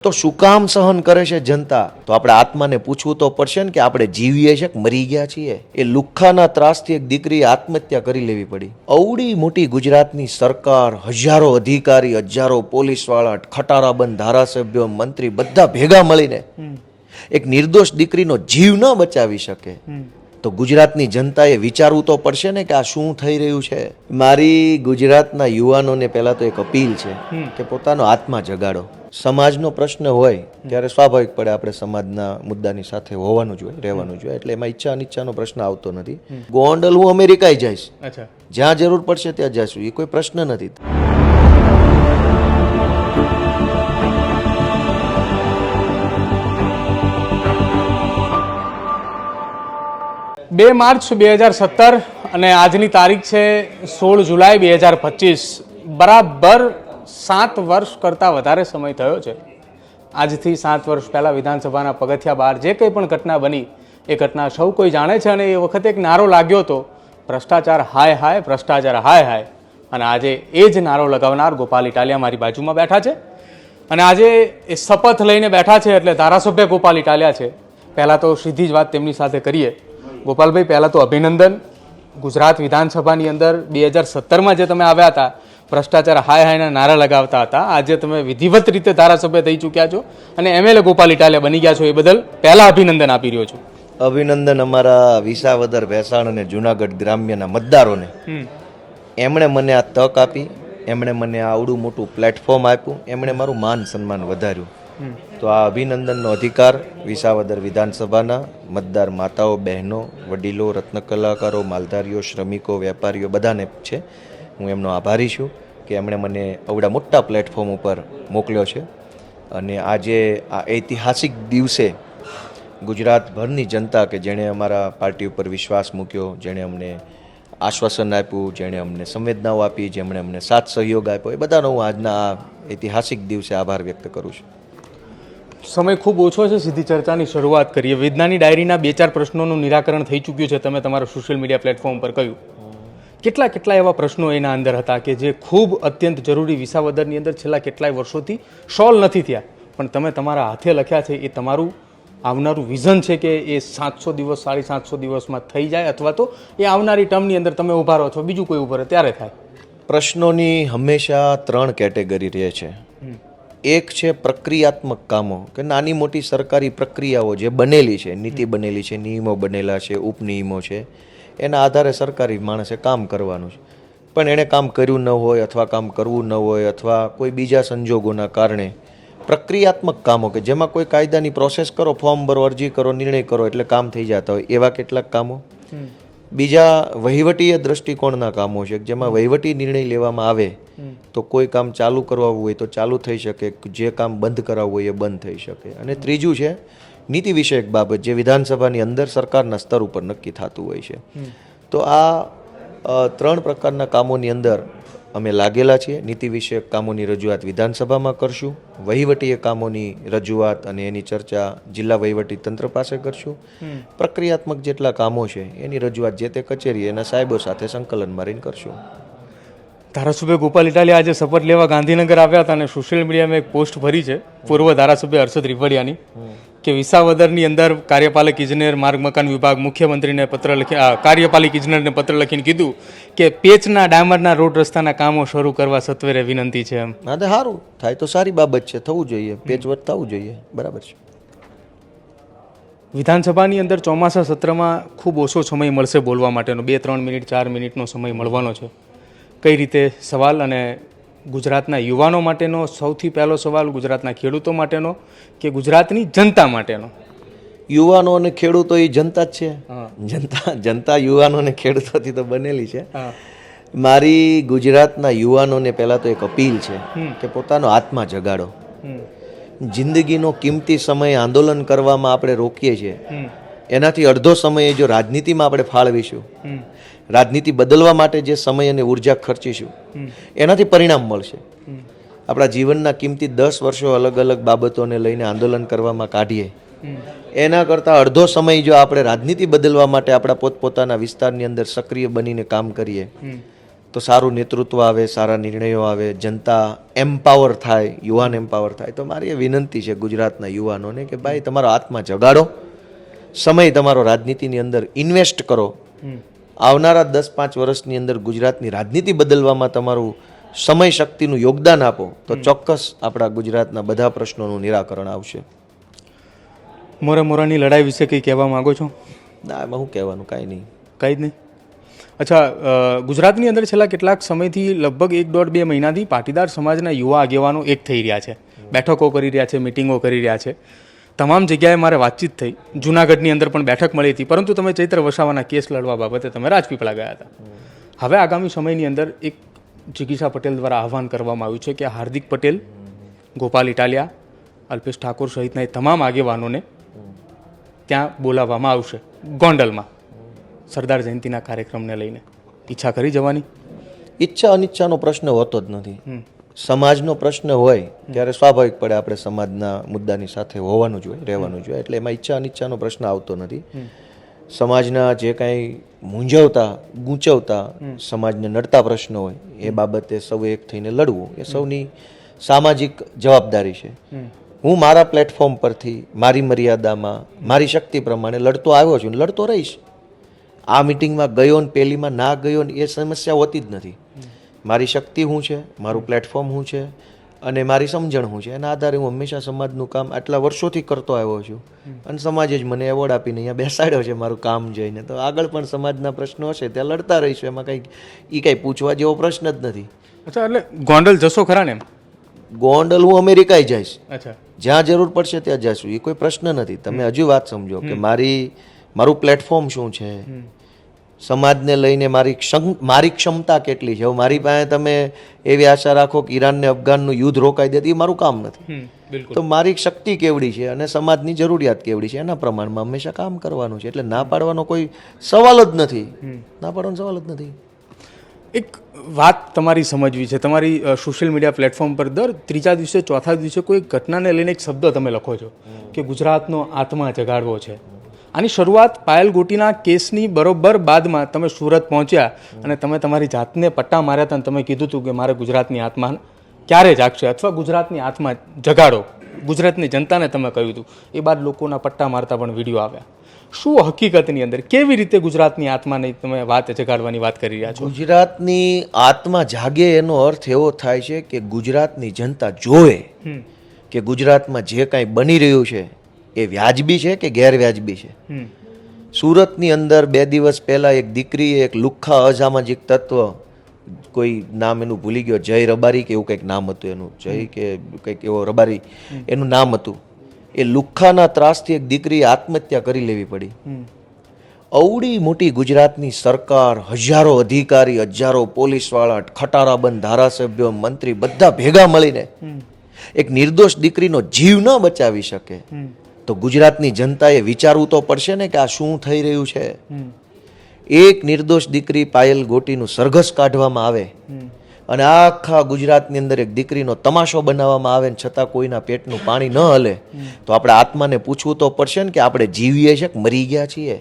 તો શું કામ સહન કરે છે જનતા? તો આપણે આત્માને પૂછવું તો પડશે ને કે આપણે જીવીએ છે કે મરી ગયા છીએ? એ લુખ્ખાના ત્રાસથી એક દીકરી આત્મહત્યા કરી લેવી પડી. અવડી મોટી ગુજરાતની સરકાર, હજારો અધિકારી, હજારો પોલીસવાળા, ખટારાબંધ ધારાસભ્યો, મંત્રી બધા ભેગા મળીને એક નિર્દોષ દીકરીનો જીવ ન બચાવી શકે તો ગુજરાતની જનતાએ વિચારવું તો પડશે ને કે આ શું થઈ રહ્યું છે. મારી ગુજરાતના યુવાનોને પહેલા તો એક અપીલ છે કે પોતાનો આત્મા જગાડો. સમાજનો પ્રશ્ન હોય ત્યારે સ્વાભાવિક પડે આપણે સમાજના મુદ્દાની સાથે હોવાનું જોઈએ, રહેવાનું જોઈએ, એટલે એમાં ઈચ્છા અનિચ્છાનો પ્રશ્ન આવતો નથી. ગોંડલ હું અમેરિકાએ જઈશ, જ્યાં જરૂર પડશે ત્યાં જઈશું, એ કોઈ પ્રશ્ન નથી. 2 માર્ચ 2017 અને આજની તારીખ છે 16 જુલાઈ 2025. બરાબર 7 વર્ષ કરતાં વધારે સમય થયો છે. આજથી 7 વર્ષ પહેલાં વિધાનસભાના પગથિયા બહાર જે કંઈ પણ ઘટના બની એ ઘટના સૌ કોઈ જાણે છે અને એ વખતે એક નારો લાગ્યો હતો, ભ્રષ્ટાચાર હાય હાય, ભ્રષ્ટાચાર હાય હાય. અને આજે એ જ નારો લગાવનાર ગોપાલ ઇટાલિયા મારી બાજુમાં બેઠા છે અને આજે એ શપથ લઈને બેઠા છે એટલે ધારાસભ્ય ગોપાલ ઇટાલિયા છે. પહેલાં તો સીધી જ વાત તેમની સાથે કરીએ. ગોપાલભાઈ, પહેલાં તો અભિનંદન. ગુજરાત વિધાનસભાની અંદર 2017માં જે તમે આવ્યા હતા, ભ્રષ્ટાચાર હાય હાયના નારા લગાવતા હતા, આજે તમે વિધિવત રીતે ધારાસભ્ય થઈ ચૂક્યા છો અને એમએલએ ગોપાલ ઇટાલિયા બની ગયા છો, એ બદલ પહેલા અભિનંદન આપી રહ્યો છું. અભિનંદન અમારા વિસાવદર, ભેસાણ અને જુનાગઢ ગ્રામ્યના મતદારોને. એમણે મને આ તક આપી, એમણે મને આવડું મોટું પ્લેટફોર્મ આપ્યું, એમણે મારું માન સન્માન વધાર્યું. તો આ અભિનંદનનો અધિકાર વિસાવદર વિધાનસભાના મતદાર માતાઓ, બહેનો, વડીલો, રત્ન કલાકારો, માલધારીઓ, શ્રમિકો, વેપારીઓ બધાને છે. હું એમનો આભારી છું કે એમણે મને આવડા મોટા પ્લેટફોર્મ ઉપર મોકલ્યો છે. અને આજે આ ઐતિહાસિક દિવસે ગુજરાતભરની જનતા કે જેણે અમારા પાર્ટી ઉપર વિશ્વાસ મૂક્યો, જેણે અમને આશ્વાસન આપ્યું, જેણે અમને સંવેદનાઓ આપી, જેમણે અમને સાથ સહયોગ આપ્યો, એ બધાનો હું આજના આ ઐતિહાસિક દિવસે આભાર વ્યક્ત કરું છું. સમય ખૂબ ઓછો છે, સીધી ચર્ચાની શરૂઆત કરીએ. વેદનાની ડાયરીના 2-4 પ્રશ્નોનું નિરાકરણ થઈ ચૂક્યું છે, તમે તમારા સોશિયલ મીડિયા પ્લેટફોર્મ પર કહ્યું. કેટલા એવા પ્રશ્નો એના અંદર હતા કે જે ખૂબ અત્યંત જરૂરી વિસાવદરની અંદર છેલ્લા કેટલાય વર્ષોથી સોલ્વ નથી થયા, પણ તમે તમારા હાથે લખ્યા છે. એ તમારું આવનારું વિઝન છે કે એ 700 દિવસ, 750 દિવસમાં થઈ જાય, અથવા તો એ આવનારી ટર્મની અંદર તમે ઊભા રહો છો, બીજું કોઈ ઊભા રહે ત્યારે થાય. પ્રશ્નોની હંમેશા 3 કેટેગરી રહે છે. એક છે પ્રક્રિયાત્મક કામો, કે નાની મોટી સરકારી પ્રક્રિયાઓ જે બનેલી છે, નીતિ બનેલી છે, નિયમો બનેલા છે, ઉપનિયમો છે, એના આધારે સરકારી માણસે કામ કરવાનું છે. પણ એણે કામ કર્યું ન હોય અથવા કામ કરવું ન હોય અથવા કોઈ બીજા સંજોગોના કારણે પ્રક્રિયાત્મક કામો કે જેમાં કોઈ કાયદાની પ્રોસેસ કરો, ફોર્મ ભરો, અરજી કરો, નિર્ણય કરો એટલે કામ થઈ જતા હોય, એવા કેટલાક કામો. બીજા વહીવટીય દ્રષ્ટિકોણના કામો છે જેમાં વહીવટી નિર્ણય લેવામાં આવે તો કોઈ કામ ચાલુ કરાવવું હોય તો ચાલુ થઈ શકે, જે કામ બંધ કરાવવું હોય એ બંધ થઈ શકે. અને ત્રીજું છે નીતિ વિષયક બાબત, જે વિધાનસભાની અંદર સરકારના સ્તર ઉપર નક્કી થતું હોય છે. તો આ 3 પ્રકારના કામોની અંદર અમે લાગેલા છીએ. નીતિ વિષયક કામોની રજૂઆત વિધાનસભામાં કરશું, વહીવટીય કામોની રજૂઆત અને એની ચર્ચા જિલ્લા વહીવટી તંત્ર પાસે કરશું. પ્રક્રિયાત્મક જેટલા કામો છે એની રજૂઆત જે તે કચેરી એના સાહેબો સાથે સંકલન મારીને કરશું. ધારાસભ્ય ગોપાલ ઇટાલિયા આજે શપથ લેવા ગાંધીનગર આવ્યા હતા અને સોશિયલ મીડિયામાં એક પોસ્ટ ભરી છે પૂર્વ ધારાસભ્ય હર્ષદ રીપડિયાની કે વિસાવદરની અંદર કાર્યપાલક ઇજનેર, માર્ગ મકાન વિભાગ, મુખ્યમંત્રીને પત્ર લખી, કાર્યપાલક ઇજનેરને પત્ર લખીને કીધું કે પેચના ડામરના રોડ રસ્તાના કામો શરૂ કરવા સત્વરે વિનંતી છે. એમ હા, સારું થાય તો સારી બાબત છે, થવું જોઈએ, પેચવર્ક થવું જોઈએ, બરાબર છે. વિધાનસભાની અંદર ચોમાસા સત્રમાં ખૂબ ઓછો સમય મળશે બોલવા માટેનો, 2-3 મિનિટ 4 મિનિટનો સમય મળવાનો છે. કઈ રીતે સવાલ, અને ગુજરાતના યુવાનો માટેનો સૌથી પહેલો સવાલ, ગુજરાતના ખેડૂતો માટેનો કે ગુજરાતની જનતા માટેનો? યુવાનો અને ખેડૂતો એ જનતા જ છે. જનતા યુવાનો અને ખેડૂતોથી તો બનેલી છે. મારી ગુજરાતના યુવાનોને પહેલાં તો એક અપીલ છે કે પોતાનો આત્મા જગાડો. જિંદગીનો કિંમતી સમય આંદોલન કરવામાં આપણે રોકીએ છીએ, એનાથી અડધો સમય જો રાજનીતિમાં આપણે ફાળવીશું, રાજનીતિ બદલવા માટે જે સમય અને ઉર્જા ખર્ચીશું, એનાથી પરિણામ મળશે. આપણા જીવનના કિંમતી 10 વર્ષો અલગ અલગ બાબતોને લઈને આંદોલન કરવામાં કાઢીએ, એના કરતાં અડધો સમય જો આપણે રાજનીતિ બદલવા માટે આપણા પોતપોતાના વિસ્તારની અંદર સક્રિય બનીને કામ કરીએ તો સારું નેતૃત્વ આવે, સારા નિર્ણયો આવે, જનતા એમ્પાવર થાય, યુવાન એમ્પાવર થાય. તો મારી એ વિનંતી છે ગુજરાતના યુવાનોને કે ભાઈ તમારો આત્મા જગાડો, સમય તમારો રાજનીતિની અંદર ઇન્વેસ્ટ કરો. આવનારા 10-5 વર્ષની અંદર ગુજરાતની રાજનીતિ બદલવામાં તમારું સમય શક્તિનું યોગદાન આપો તો ચોક્કસ આપણા ગુજરાતના બધા પ્રશ્નોનું નિરાકરણ આવશે. મોરાની લડાઈ વિશે કંઈ કહેવા માંગો છો? ના, એમાં શું કહેવાનું, કાંઈ નહીં. કંઈ જ નહીં. અચ્છા, ગુજરાતની અંદર છેલ્લા કેટલાક સમયથી લગભગ 1-1.5-2 મહિનાથી પાટીદાર સમાજના યુવા આગેવાનો એક થઈ રહ્યા છે, બેઠકો કરી રહ્યા છે, મિટિંગો કરી રહ્યા છે. તમામ જગ્યાએ મારે વાતચીત થઈ. જૂનાગઢની અંદર પણ બેઠક મળી હતી, પરંતુ તમે ચૈત્ર વસાવાના કેસ લડવા બાબતે તમે રાજપીપળા ગયા હતા. હવે આગામી સમયની અંદર એક જિગીશા પટેલ દ્વારા આહવાન કરવામાં આવ્યું છે કે હાર્દિક પટેલ, ગોપાલ ઇટાલિયા, અલ્પેશ ઠાકોર સહિતના એ તમામ આગેવાનોને ત્યાં બોલાવવામાં આવશે ગોંડલમાં સરદાર જયંતિના કાર્યક્રમને લઈને. ઈચ્છા કરી જવાની? ઈચ્છા અનિચ્છાનો પ્રશ્ન હોતો જ નથી. સમાજનો પ્રશ્ન હોય ત્યારે સ્વાભાવિક પડે આપણે સમાજના મુદ્દાની સાથે હોવાનું જોઈએ, રહેવાનું જોઈએ. એટલે એમાં ઈચ્છા અનિચ્છાનો પ્રશ્ન આવતો નથી. સમાજના જે કાંઈ મૂંઝવતા ગૂંચવતા સમાજને નડતા પ્રશ્નો હોય એ બાબતે સૌ એક થઈને લડવું એ સૌની સામાજિક જવાબદારી છે. હું મારા પ્લેટફોર્મ પરથી મારી મર્યાદામાં મારી શક્તિ પ્રમાણે લડતો આવ્યો છું, લડતો રહીશ. આ મિટિંગમાં ગયો ને પેલીમાં ના ગયો ને એ સમસ્યા હોતી જ નથી. મારી શક્તિ શું છે, મારું પ્લેટફોર્મ શું છે અને મારી સમજણ શું છે, એના આધારે હું હંમેશા સમાજનું કામ આટલા વર્ષોથી કરતો આવ્યો છું અને સમાજે જ મને એવોર્ડ આપીને અહીંયા બેસાડ્યો છે મારું કામ જોઈને. તો આગળ પણ સમાજના પ્રશ્નો હશે ત્યાં લડતા રહીશું, એમાં કંઈ પૂછવા જેવો પ્રશ્ન જ નથી. અચ્છા, એટલે ગોંડલ જશો ખરા ને? ગોંડલ હું અમેરિકાએ જઈશ. અચ્છા, જ્યાં જરૂર પડશે ત્યાં જઈશું, એ કોઈ પ્રશ્ન નથી. તમે હજુ વાત સમજો કે મારું પ્લેટફોર્મ શું છે, સમાજને લઈને મારી ક્ષમતા કેટલી છે. મારી પાસે તમે એવી આશા રાખો કે ઈરાન ને અફઘાનનું યુદ્ધ રોકાઈ દે, એ મારું કામ નથી. તો મારી શક્તિ કેવડી છે અને સમાજની જરૂરિયાત કેવડી છે એના પ્રમાણમાં હંમેશા કામ કરવાનું છે. એટલે ના પાડવાનો કોઈ સવાલ જ નથી, ના પાડવાનો સવાલ જ નથી. એક વાત તમારી સમજવી છે. તમારી સોશિયલ મીડિયા પ્લેટફોર્મ પર દર ત્રીજા દિવસે ચોથા દિવસે કોઈ ઘટનાને લઈને એક શબ્દ તમે લખો છો કે ગુજરાતનો આત્મા જગાડવો છે. આની શરૂઆત પાયલ ગોટીના કેસની બરોબર બાદમાં તમે સુરત પહોંચ્યા અને તમે તમારી જાતને પટ્ટા માર્યા હતા અને તમે કીધું હતું કે મારે ગુજરાતની આત્મા ક્યારે જાગશે અથવા ગુજરાતની આત્મા જગાડો, ગુજરાતની જનતાને તમે કહ્યું હતું. એ બાદ લોકોના પટ્ટા મારતા પણ વિડીયો આવ્યા. શું હકીકતની અંદર કેવી રીતે ગુજરાતની આત્માની તમે વાત જગાડવાની વાત કરી રહ્યા છો? ગુજરાતની આત્મા જાગે એનો અર્થ એવો થાય છે કે ગુજરાતની જનતા જોવે કે ગુજરાતમાં જે કાંઈ બની રહ્યું છે એ વ્યાજબી છે કે ગેરવ્યાજબી છે. સુરતની અંદર 2 દિવસ પહેલા એક દીકરીએ એક લુખ્ખા અસામાજિક તત્વ, કોઈ નામ એનું ભૂલી ગયો, જય રબારી કે એવું કંઈક નામ હતું એનું, જય કે કંઈક એવો રબારી એનું નામ હતું. એ લુખ્ખાના ત્રાસથી એક દીકરીએ આત્મહત્યા કરી લેવી પડી. અવડી મોટી ગુજરાતની સરકાર, હજારો અધિકારી, હજારો પોલીસવાળા, ખટારાબંધ ધારાસભ્યો, મંત્રી બધા ભેગા મળીને એક નિર્દોષ દીકરીનો જીવ ન બચાવી શકે તો ગુજરાતની જનતાએ વિચારવું તો પડશે ને કે આ શું થઈ રહ્યું છે. એક નિર્દોષ દીકરી પાયલ ગોટીનું સરઘસ કાઢવામાં આવે અને આખા ગુજરાતની અંદર એક દીકરીનો તમાશો બનાવવામાં આવે ને છતાં કોઈના પેટનું પાણી ન હલે તો આપણે આત્માને પૂછવું તો પડશે ને કે આપણે જીવીએ છીએ કે મરી ગયા છીએ.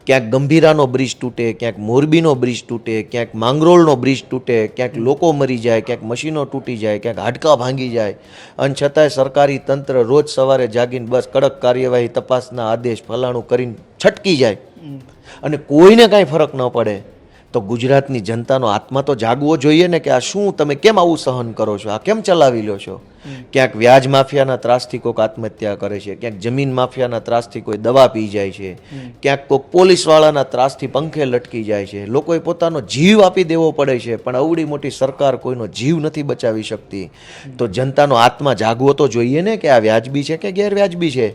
ક્યાંક ગંભીરાનો બ્રિજ તૂટે, ક્યાંક મોરબીનો બ્રિજ તૂટે, ક્યાંક માંગરોળનો બ્રિજ તૂટે, ક્યાંક લોકો મરી જાય, ક્યાંક મશીનો તૂટી જાય, ક્યાંક હાડકાં ભાંગી જાય અને છતાંય સરકારી તંત્ર રોજ સવારે જાગીને બસ કડક કાર્યવાહી, તપાસના આદેશ ફલાણું કરીને છટકી જાય અને કોઈને કાંઈ ફરક ન પડે તો ગુજરાતની જનતાનો આત્મા તો જાગવો જોઈએ ને કે આ શું, તમે કેમ આવું સહન કરો છો, આ કેમ ચલાવી લો છો. ક્યાંક વ્યાજ માફિયાના ત્રાસથી કોઈક આત્મહત્યા કરે છે, ક્યાંક જમીન માફિયાના ત્રાસથી કોઈ દવા પી જાય છે, ક્યાંક કોઈક પોલીસવાળાના ત્રાસથી પંખે લટકી જાય છે. લોકોએ પોતાનો જીવ આપી દેવો પડે છે પણ અવડી મોટી સરકાર કોઈનો જીવ નથી બચાવી શકતી. તો જનતાનો આત્મા જાગવો તો જોઈએ ને કે આ વ્યાજબી છે કે ગેરવ્યાજબી છે.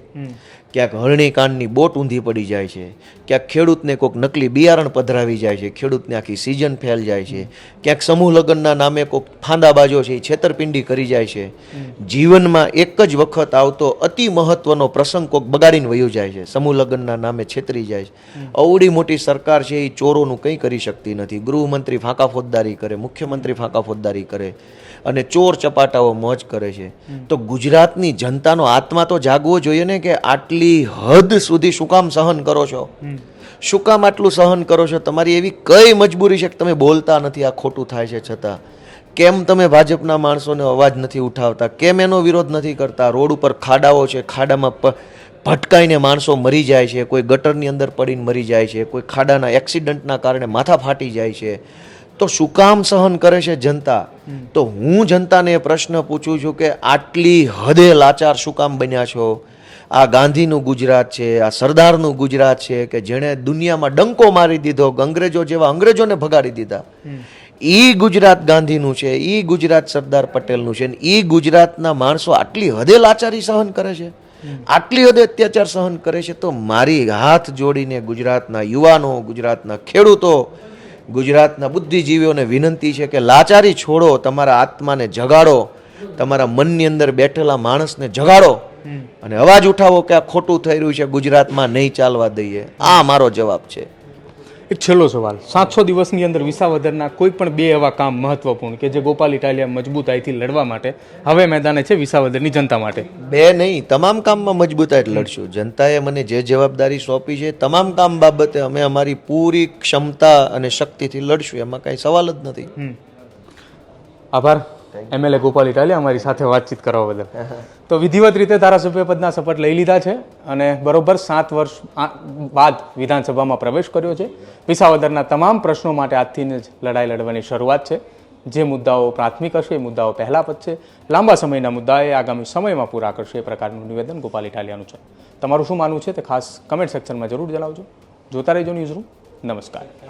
ક્યાંક હરણીકાંડની બોટ ઊંધી પડી જાય છે, ક્યાંક ખેડૂતને કોઈક નકલી બિયારણ પધરાવી જાય છે, ખેડૂતને આખી સિઝન ફેલ જાય છે, ક્યાંક સમૂહ લગ્નના નામે કોઈક ફાંદાબાજો છે એ છેતરપિંડી કરી જાય છે. જીવનમાં એક જ વખત આવતો અતિ મહત્વનો પ્રસંગ કોઈક બગાડીને વયો જાય છે, સમૂહ લગ્નના નામે છેતરી જાય છે. અવડી મોટી સરકાર છે એ ચોરોનું કંઈ કરી શકતી નથી. ગૃહમંત્રી ફાંકા ફોજદારી કરે, મુખ્યમંત્રી ફાંકા ફોજદારી કરે અને ચોર ચપાટાઓ મોજ કરે છે. તો ગુજરાતની જનતાનો આત્મા તો જાગવો જોઈએ ને કે આટલી હદ સુધી શું કામ સહન કરો છો, શું કામ આટલું સહન કરો છો? તમારી એવી કઈ મજબૂરી છે કે તમે બોલતા નથી, આ ખોટું થાય છે છતાં? કેમ તમે ભાજપના માણસોને અવાજ નથી ઉઠાવતા? કેમ એનો વિરોધ નથી કરતા? રોડ ઉપર ખાડાઓ છે, ખાડામાં ભટકાઈને માણસો મરી જાય છે, કોઈ ગટરની અંદર પડીને મરી જાય છે, કોઈ ખાડાના એક્સિડન્ટના કારણે માથા ફાટી જાય છે. તો શું કામ સહન કરે છે જનતા? તો હું જનતાને એ પ્રશ્ન પૂછું છું કે આટલી હદે લાચાર શું કામ બન્યા છો? આ ગાંધીનું ગુજરાત છે, આ સરદારનું ગુજરાત છે કે જેણે દુનિયામાં ડંકો મારી દીધો, અંગ્રેજો જેવા અંગ્રેજોને ભગાડી દીધા. ઈ ગુજરાત ગાંધીનું છે, ઈ ગુજરાત સરદાર પટેલનું છે. ઈ ગુજરાતના માણસો આટલી હદે લાચારી સહન કરે છે, આટલી હદે અત્યાચાર સહન કરે છે. તો મારી હાથ જોડીને ગુજરાતના યુવાનો, ગુજરાતના ખેડૂતો, ગુજરાતના બુદ્ધિજીવીઓને વિનંતી છે કે લાચારી છોડો, તમારા આત્માને જગાડો, તમારા મનની અંદર બેઠેલા માણસને જગાડો અને અવાજ ઉઠાવો કે આ ખોટું થઈ રહ્યું છે, ગુજરાતમાં નહીં ચાલવા દઈએ. આ મારો જવાબ છે. એક છેલ્લો સવાલ, 700 દિવસની અંદર વિસાવદરના કોઈ પણ બે એવા કામ મહત્વપૂર્ણ કે જે ગોપાલ ઇટાલિયા મજબૂતાઈથી લડવા માટે હવે મેદાને છે વિસાવદરની જનતા માટે? બે નહીં, તમામ કામમાં મજબૂતાઈ લડશું. જનતાએ મને જે જવાબદારી સોંપી છે તમામ કામ બાબતે અમે અમારી પૂરી ક્ષમતા અને શક્તિથી લડશું, એમાં કાંઈ સવાલ જ નથી. આભાર એમએલએ ગોપાલ ઇટાલિયા અમારી સાથે વાતચીત કરવા બદલ. તો વિધિવત રીતે ધારાસભ્ય પદના શપથ લઈ લીધા છે અને બરોબર 7 વર્ષ બાદ વિધાનસભામાં પ્રવેશ કર્યો છે. વિસાવદરના તમામ પ્રશ્નો માટે આજથી જ લડાઈ લડવાની શરૂઆત છે. જે મુદ્દાઓ પ્રાથમિક હશે એ મુદ્દાઓ પહેલા પતશે, લાંબા સમયના મુદ્દા એ આગામી સમયમાં પૂરા કરશે, એ પ્રકારનું નિવેદન ગોપાલ ઇટાલિયાનું છે. તમારું શું માનવું છે તે ખાસ કમેન્ટ સેક્શનમાં જરૂર જણાવજો. જોતા રહેજો ન્યૂઝરૂમ. નમસ્કાર.